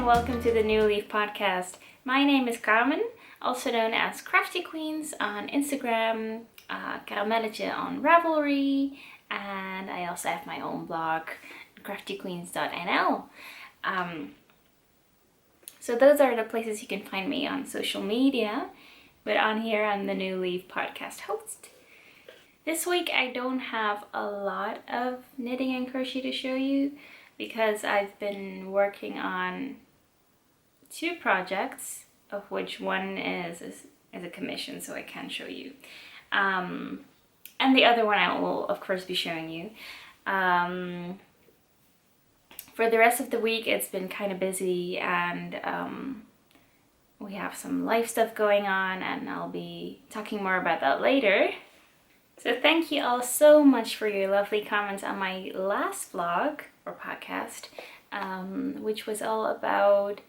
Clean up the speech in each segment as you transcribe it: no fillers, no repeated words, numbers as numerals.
and welcome to the New Leaf podcast. My name is Carmen, also known as Crafty Queens on Instagram, Caramelletje on Ravelry, and I also have my own blog, craftyqueens.nl. So those are the places you can find me on social media, but on here I'm the New Leaf podcast host. This week I don't have a lot of knitting and crochet to show you because I've been working on 2 projects, of which one is a commission, so I can show you. And the other one I will of course be showing you. For the rest of the week it's been kind of busy, and we have some life stuff going on, and I'll be talking more about that later. So thank you all so much for your lovely comments on my last vlog or podcast, which was all about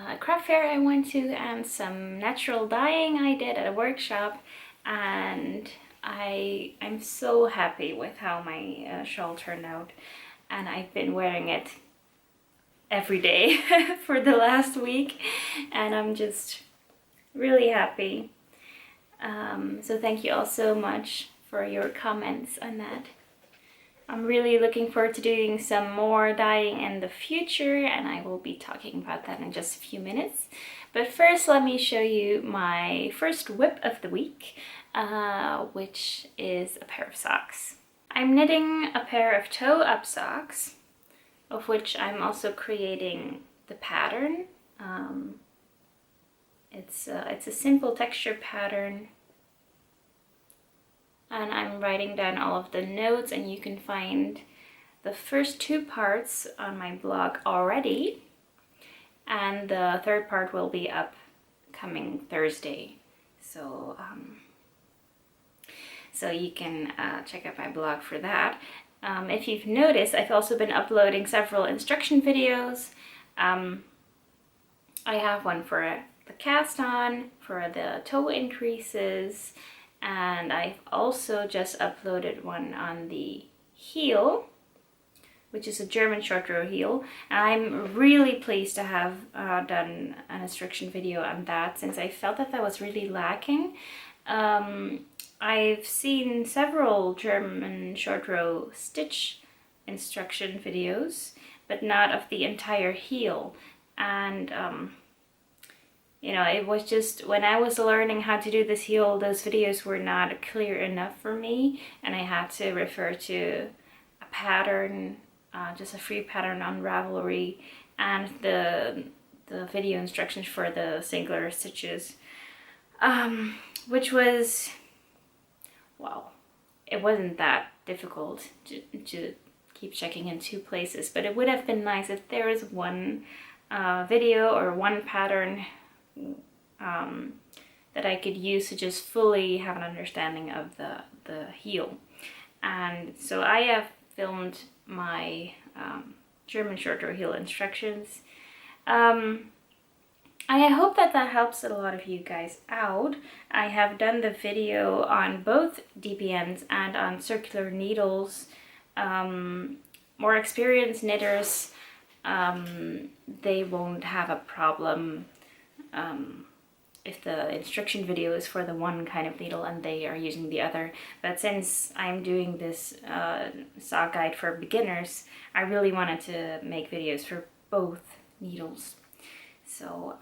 a craft fair I went to and some natural dyeing I did at a workshop, and I'm so happy with how my shawl turned out, and I've been wearing it every day for the last week, and I'm just really happy. So thank you all so much for your comments on that. I'm really looking forward to doing some more dyeing in the future, and I will be talking about that in just a few minutes. But first let me show you my first whip of the week, which is a pair of socks. I'm knitting a pair of toe-up socks, of which I'm also creating the pattern. It's a simple texture pattern, and I'm writing down all of the notes, and you can find the first 2 parts on my blog already, and the third part will be up coming Thursday, so you can check out my blog for that. If you've noticed, I've also been uploading several instruction videos. I have one for the cast on, for the toe increases, and I've also just uploaded one on the heel, which is a German short row heel. And I'm really pleased to have done an instruction video on that, since I felt that was really lacking. I've seen several German short row stitch instruction videos, but not of the entire heel. And you know, it was just when I was learning how to do this heel, those videos were not clear enough for me, and I had to refer to a pattern, just a free pattern on Ravelry, and the video instructions for the singular stitches, which was, well, it wasn't that difficult to keep checking in 2 places, but it would have been nice if there was one video or one pattern that I could use to just fully have an understanding of the heel. And so I have filmed my German short row heel instructions. I hope that helps a lot of you guys out. I have done the video on both DPNs and on circular needles. More experienced knitters, they won't have a problem if the instruction video is for the one kind of needle and they are using the other. But since I'm doing this sock guide for beginners, I really wanted to make videos for both needles. So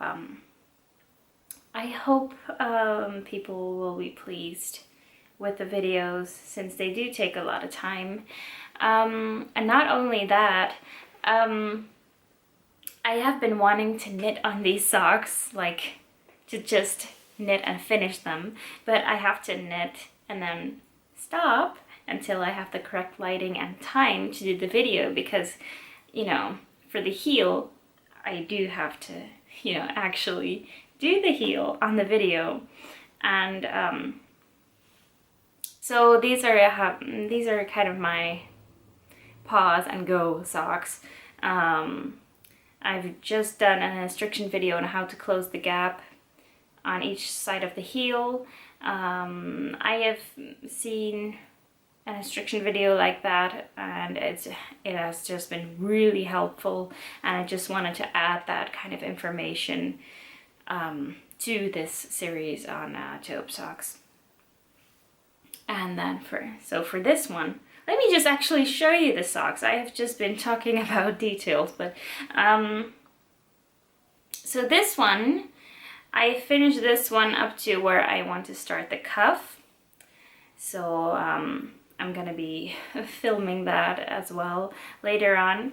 I hope people will be pleased with the videos, since they do take a lot of time. And not only that, I have been wanting to knit on these socks, like to just knit and finish them, but I have to knit and then stop until I have the correct lighting and time to do the video, because, you know, for the heel, I do have to, you know, actually do the heel on the video. And so these are kind of my pause and go socks. I've just done an instruction video on how to close the gap on each side of the heel. I have seen an instruction video like that, and it has just been really helpful, and I just wanted to add that kind of information to this series on taupe socks. And then for this one, let me just actually show you the socks. I have just been talking about details, but so this one, I finished this one up to where I want to start the cuff. So I'm gonna be filming that as well later on.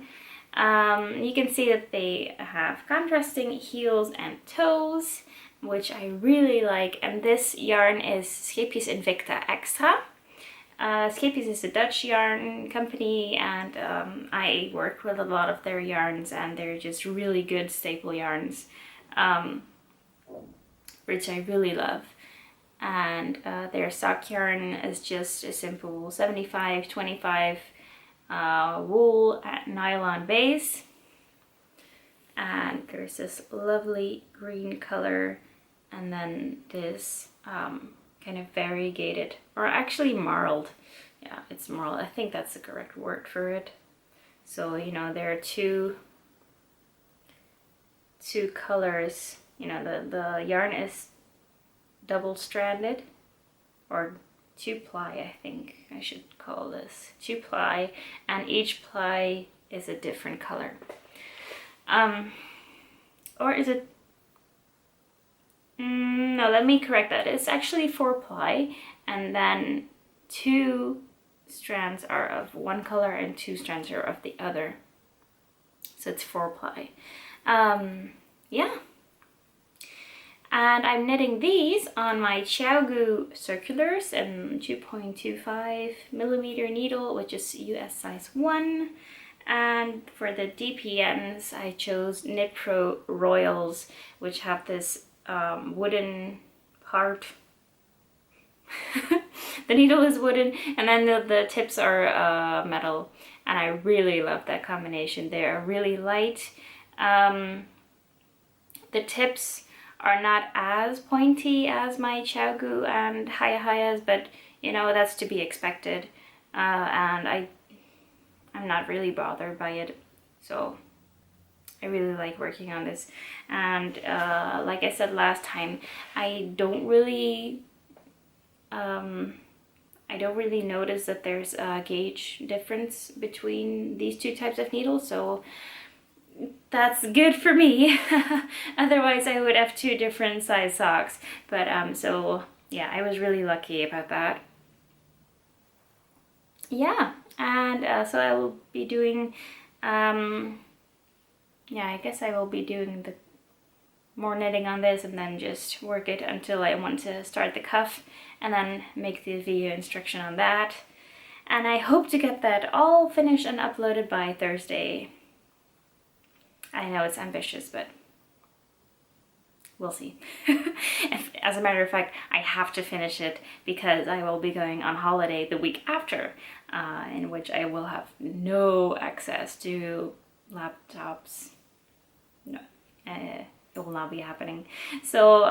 You can see that they have contrasting heels and toes, which I really like. And this yarn is Scheepjes Invicta Extra. Scheepjes is a Dutch yarn company, and I work with a lot of their yarns, and they're just really good staple yarns, which I really love. And their sock yarn is just a simple 75-25 wool at nylon base, and there's this lovely green color, and then this kind of variegated, or actually marled, yeah, it's marled, I think that's the correct word for it. So, you know, there are two colors, you know, the yarn is double stranded, or 2-ply, I think I should call this 2-ply, and each ply is a different color. Or is it, no, let me correct that. It's actually 4-ply, and then 2 strands are of one color and 2 strands are of the other. So it's 4-ply. Yeah. And I'm knitting these on my Xiaogu circulars and 2.25 millimeter needle, which is US size 1. And for the DPNs, I chose Knit Pro Royals, which have this wooden part. The needle is wooden, and then the tips are metal, and I really love that combination. They are really light. The tips are not as pointy as my Xiaogu and Hayahayas, but you know, that's to be expected, and I'm not really bothered by it, so I really like working on this. And like I said last time, I don't really notice that there's a gauge difference between these two types of needles, so that's good for me. Otherwise I would have 2 different size socks. But so yeah, I was really lucky about that. Yeah, and so I will be doing yeah, I guess I will be doing the more knitting on this, and then just work it until I want to start the cuff, and then make the video instruction on that. And I hope to get that all finished and uploaded by Thursday. I know it's ambitious, but we'll see. As a matter of fact, I have to finish it because I will be going on holiday the week after, in which I will have no access to laptops. No, it will not be happening. So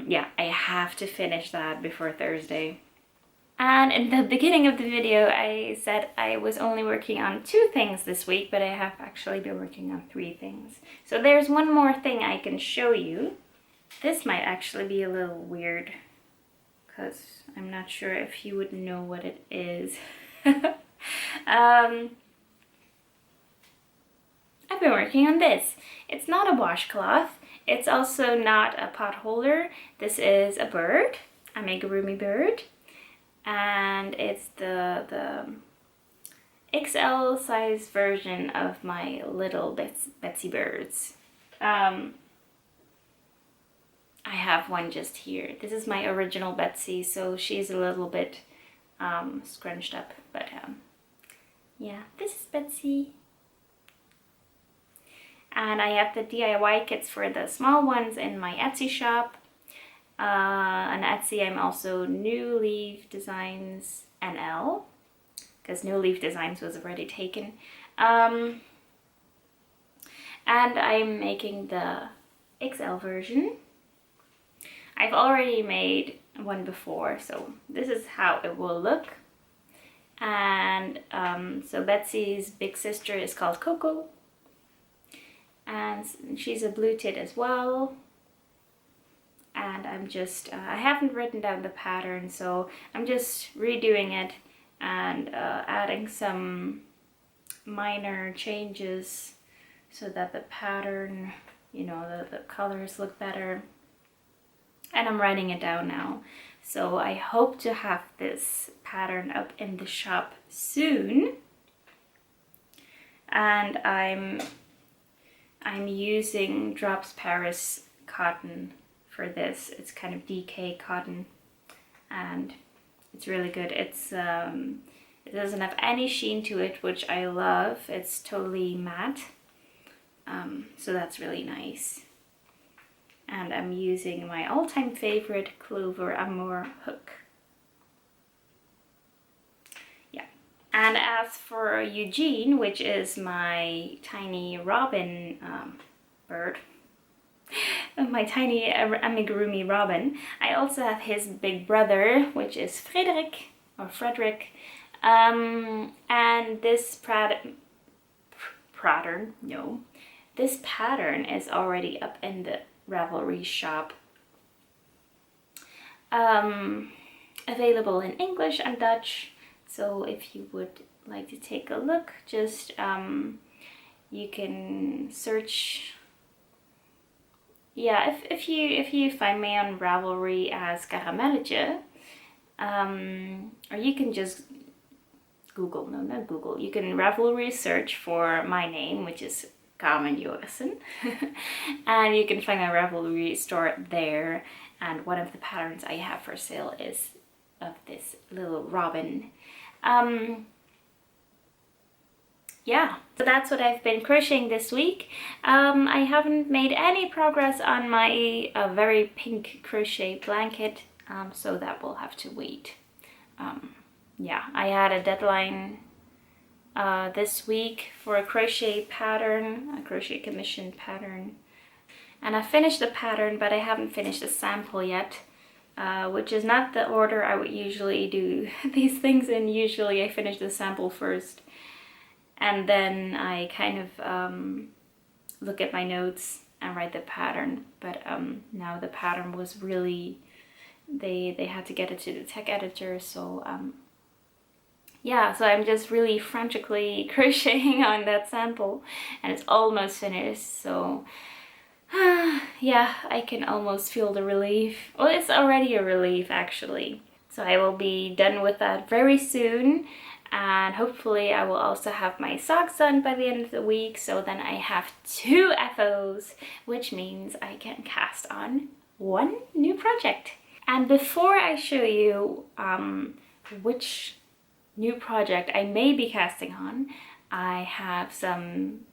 yeah, I have to finish that before Thursday. And in the beginning of the video, I said I was only working on 2 things this week, but I have actually been working on 3 things. So there's one more thing I can show you. This might actually be a little weird, because I'm not sure if you would know what it is. I've been working on this. It's not a washcloth. It's also not a pot holder. This is a bird, Amigurumi bird. And it's the XL size version of my little Betsy birds. I have one just here. This is my original Betsy, so she's a little bit scrunched up, but yeah, this is Betsy. And I have the DIY kits for the small ones in my Etsy shop. On Etsy, I'm also New Leaf Designs NL, because New Leaf Designs was already taken. And I'm making the XL version. I've already made one before, so this is how it will look. And so Betsy's big sister is called Coco, and she's a blue tit as well. And I'm just, I haven't written down the pattern, so I'm just redoing it and adding some minor changes so that the pattern, you know, the colors look better. And I'm writing it down now. So I hope to have this pattern up in the shop soon. And I'm using Drops Paris cotton for this. It's kind of DK cotton, and it's really good. It's it doesn't have any sheen to it, which I love. It's totally matte, so that's really nice. And I'm using my all-time favorite Clover Amour hook. Yeah. And as for Eugene, which is my tiny robin bird, my tiny Amigurumi robin, I also have his big brother, which is Frederick. And this this pattern is already up in the Ravelry shop. Available in English and Dutch, so if you would like to take a look, just you can search. Yeah, if you find me on Ravelry as Caramelletje, or you can just Google, no, not Google, you can Ravelry search for my name, which is Carmen, and you can find my Ravelry store there. And one of the patterns I have for sale is of this little robin. Yeah, so that's what I've been crocheting this week. I haven't made any progress on my very pink crochet blanket, so that will have to wait. Yeah, I had a deadline this week for a crochet pattern, a crochet commission pattern. And I finished the pattern, but I haven't finished the sample yet, which is not the order I would usually do these things in. Usually I finish the sample first, and then I kind of look at my notes and write the pattern. But now the pattern was really, they had to get it to the tech editor, so yeah, so I'm just really frantically crocheting on that sample, and it's almost finished, so yeah, I can almost feel the relief. Well, it's already a relief actually. So I will be done with that very soon, and hopefully I will also have my socks done by the end of the week, so then I have 2 FOs, which means I can cast on 1 new project. And before I show you which new project I may be casting on, I have some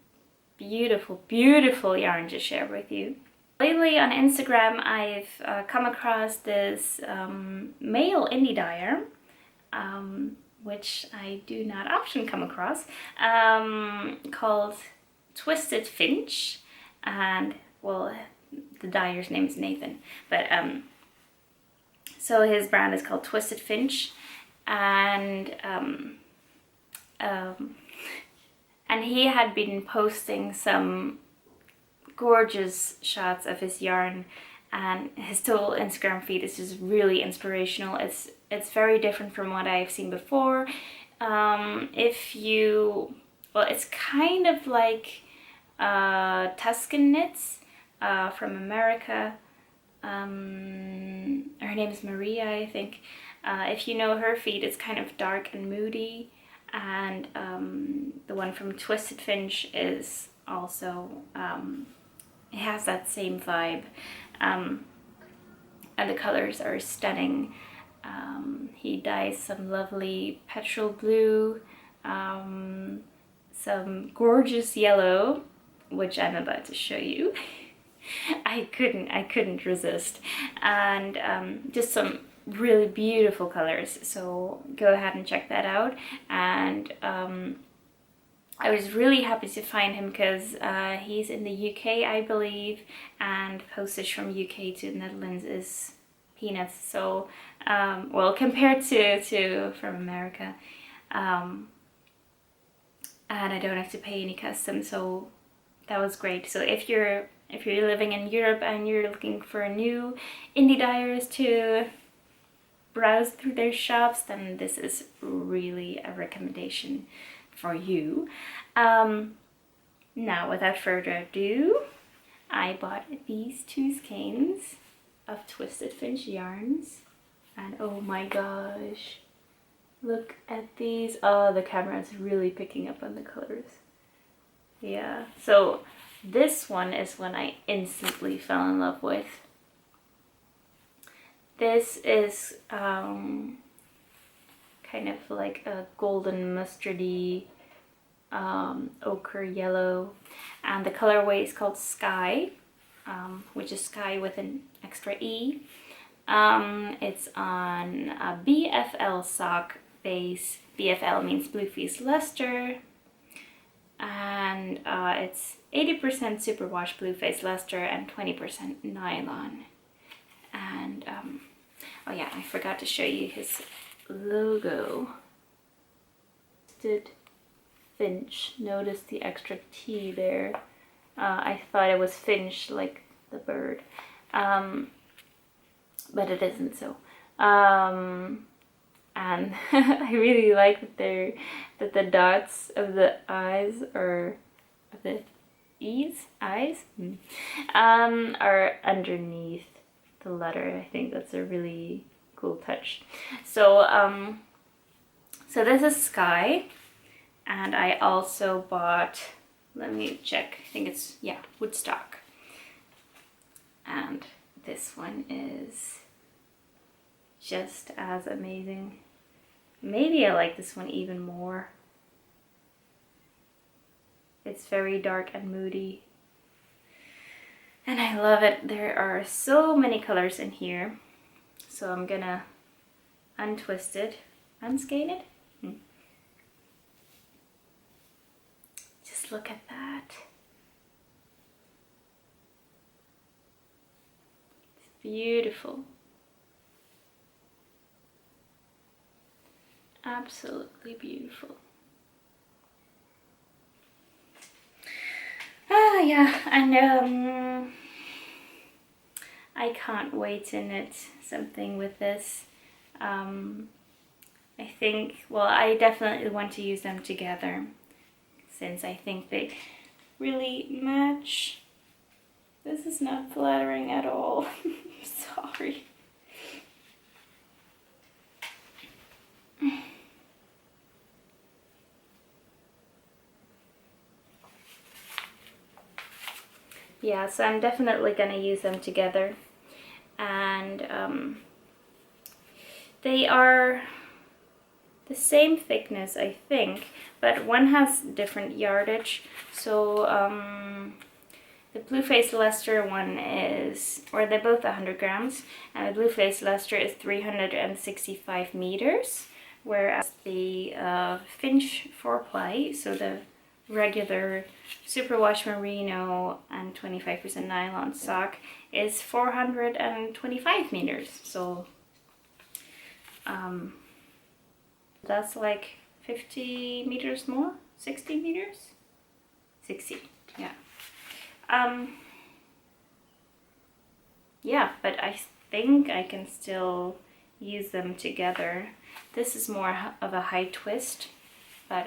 beautiful, beautiful yarn to share with you. Lately on Instagram I've come across this male indie dyer, which I do not often come across, called Twisted Finch, and well, the dyer's name is Nathan, but so his brand is called Twisted Finch, and he had been posting some gorgeous shots of his yarn, and his total Instagram feed is just really inspirational. It's very different from what I've seen before. It's kind of like Tuscan knits from America. Her name is Maria, I think. If you know her feed, it's kind of dark and moody, and the one from Twisted Finch is also, it has that same vibe, and the colors are stunning. He dyes some lovely petrol blue, some gorgeous yellow, which I'm about to show you. I couldn't resist, and just some really beautiful colors, so go ahead and check that out. And I was really happy to find him because he's in the UK, I believe, and postage from UK to the Netherlands is peanuts, so well, compared to from America. and I don't have to pay any customs, so that was great. So if you're living in Europe and you're looking for new indie dyers to browse through their shops, then this is really a recommendation for you. Now, without further ado, I bought these 2 skeins of Twisted Finch yarns, and oh my gosh, look at these. Oh, the camera is really picking up on the colors. Yeah, so this one is one I instantly fell in love with. This is kind of like a golden mustardy ochre yellow, and the colorway is called Sky, which is Sky with an extra E. It's on a BFL sock base. BFL means Bluefaced Luster, and it's 80% superwash Bluefaced Luster and 20% nylon. And oh yeah, I forgot to show you his logo. Twisted Finch. Notice the extra T there. I thought it was Finch, like the bird, but it isn't so. And I really like that the dots of the eyes are are underneath the letter. I think that's a really cool touch. So so this is Sky, and I also bought, let me check, I think it's, yeah, Woodstock. And this one is just as amazing. Maybe I like this one even more. It's very dark and moody, and I love it. There are so many colors in here. So I'm gonna unskein it. Just look at that. It's beautiful. Absolutely beautiful. Ah, yeah, and I can't wait to knit something with this. I think, well, I definitely want to use them together, since I think they really match. This is not flattering at all. Sorry. Yeah, so I'm definitely gonna use them together, and they are the same thickness, I think, but one has different yardage. So the Bluefaced Luster one is, or they're both 100 grams, and the Bluefaced Luster is 365 meters, whereas the Finch 4-ply, so the regular superwash merino and 25% nylon sock, is 425 meters. So that's like 50 meters more, 60 meters, 60, yeah. Yeah, but I think I can still use them together. This is more of a high twist, but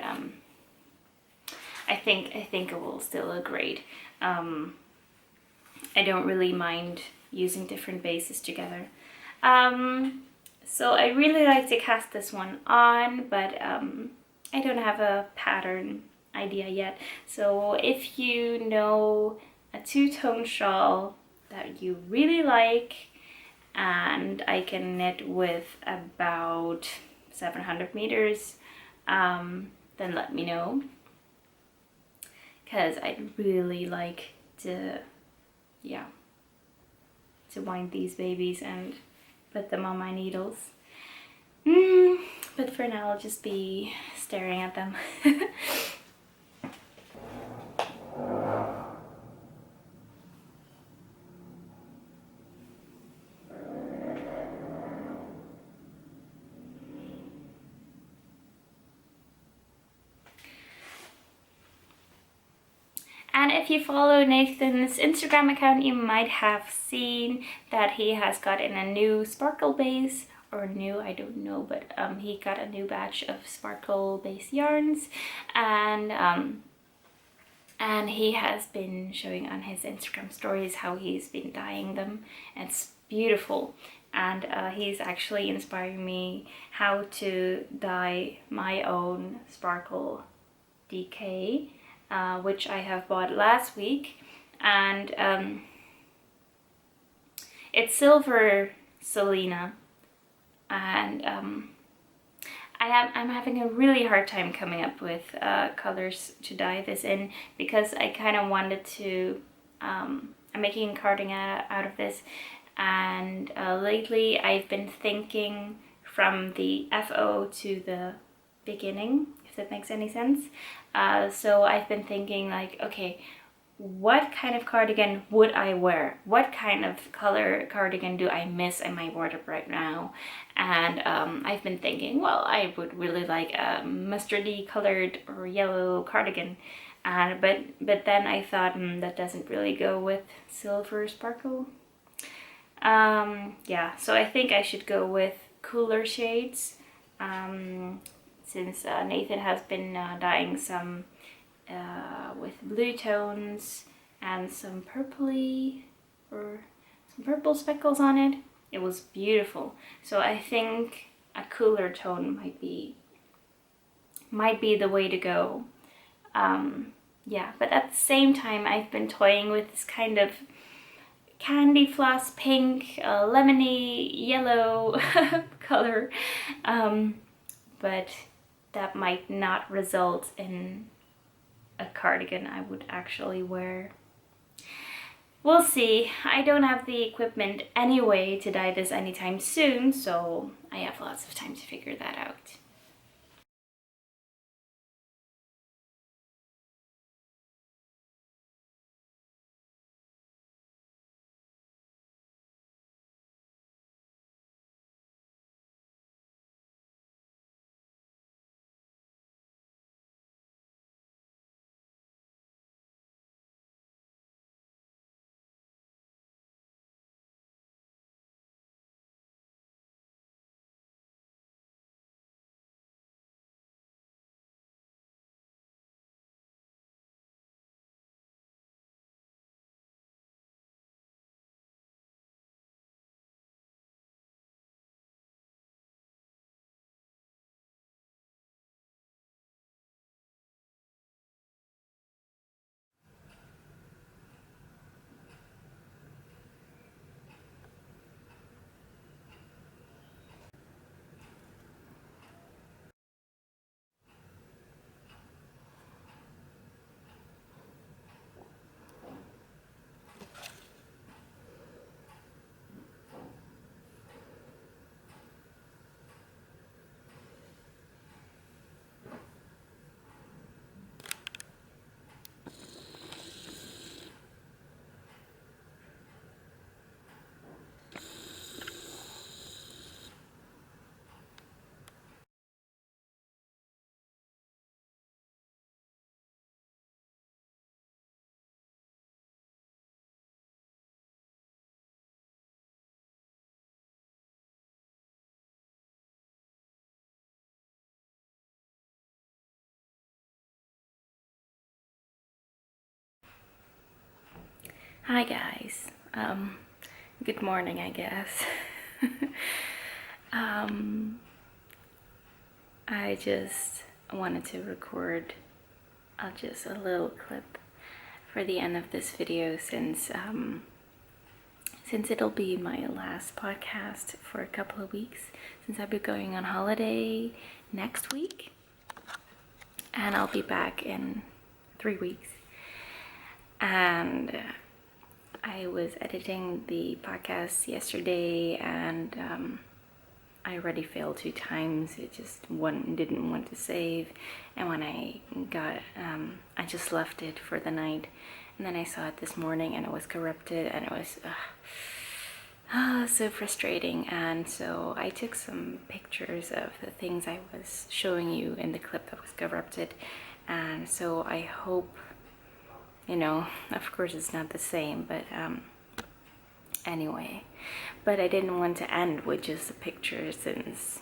I think it will still look great. I don't really mind using different bases together. So I really like to cast this one on, but I don't have a pattern idea yet. So if you know a two-tone shawl that you really like and I can knit with about 700 meters, then let me know, because I'd really like to, yeah, to wind these babies and put them on my needles. But for now I'll just be staring at them. if you follow Nathan's Instagram account, you might have seen that he has gotten a new sparkle base, or new, I don't know, but he got a new batch of sparkle base yarns, and he has been showing on his Instagram stories how he's been dyeing them. It's beautiful, and he's actually inspiring me how to dye my own sparkle DK, which I have bought last week, and it's Silver Selena, and I'm having a really hard time coming up with colors to dye this in, because I kind of wanted to, I'm making a cardigan out of this, and lately I've been thinking from the FO to the beginning, if that makes any sense. So I've been thinking like, okay, what kind of cardigan would I wear? What kind of color cardigan do I miss in my wardrobe right now? And I've been thinking, well, I would really like a mustardy colored or yellow cardigan. But then I thought, that doesn't really go with silver sparkle. Yeah, so I think I should go with cooler shades. Since Nathan has been dyeing some with blue tones and some purpley, or some purple speckles on it. It was beautiful. So I think a cooler tone might be the way to go. Yeah, but at the same time I've been toying with this kind of candy floss pink, lemony yellow color, but that might not result in a cardigan I would actually wear. We'll see. I don't have the equipment anyway to dye this anytime soon, so I have lots of time to figure that out. Hi guys, good morning I guess. I just wanted to record just a little clip for the end of this video, since it'll be my last podcast for a couple of weeks, since I'll be going on holiday next week, and I'll be back in 3 weeks. And I was editing the podcast yesterday, and I already failed 2 times. It just didn't want to save, and when I got, I just left it for the night, and then I saw it this morning and it was corrupted, and it was so frustrating. And so I took some pictures of the things I was showing you in the clip that was corrupted, and so I hope you know, of course it's not the same, but anyway. But I didn't want to end with just a picture since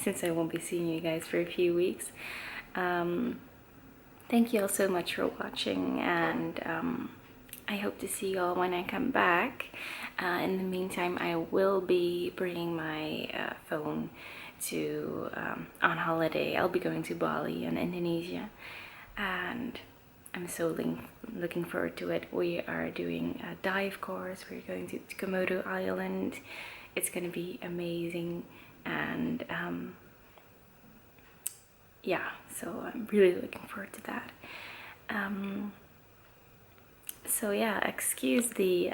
since I won't be seeing you guys for a few weeks. Thank you all so much for watching, and I hope to see you all when I come back. In the meantime, I will be bringing my phone to on holiday. I'll be going to Bali in Indonesia, and I'm so looking forward to it. We are doing a dive course. We're going to Komodo Island. It's going to be amazing, and yeah, so I'm really looking forward to that. So yeah, excuse the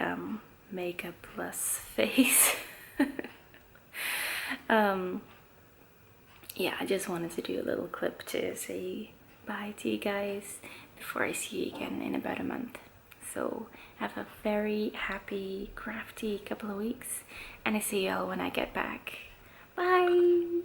makeup plus face. Yeah, I just wanted to do a little clip to say bye to you guys before I see you again in about a month. So have a very happy, crafty couple of weeks, and I see you all when I get back. Bye!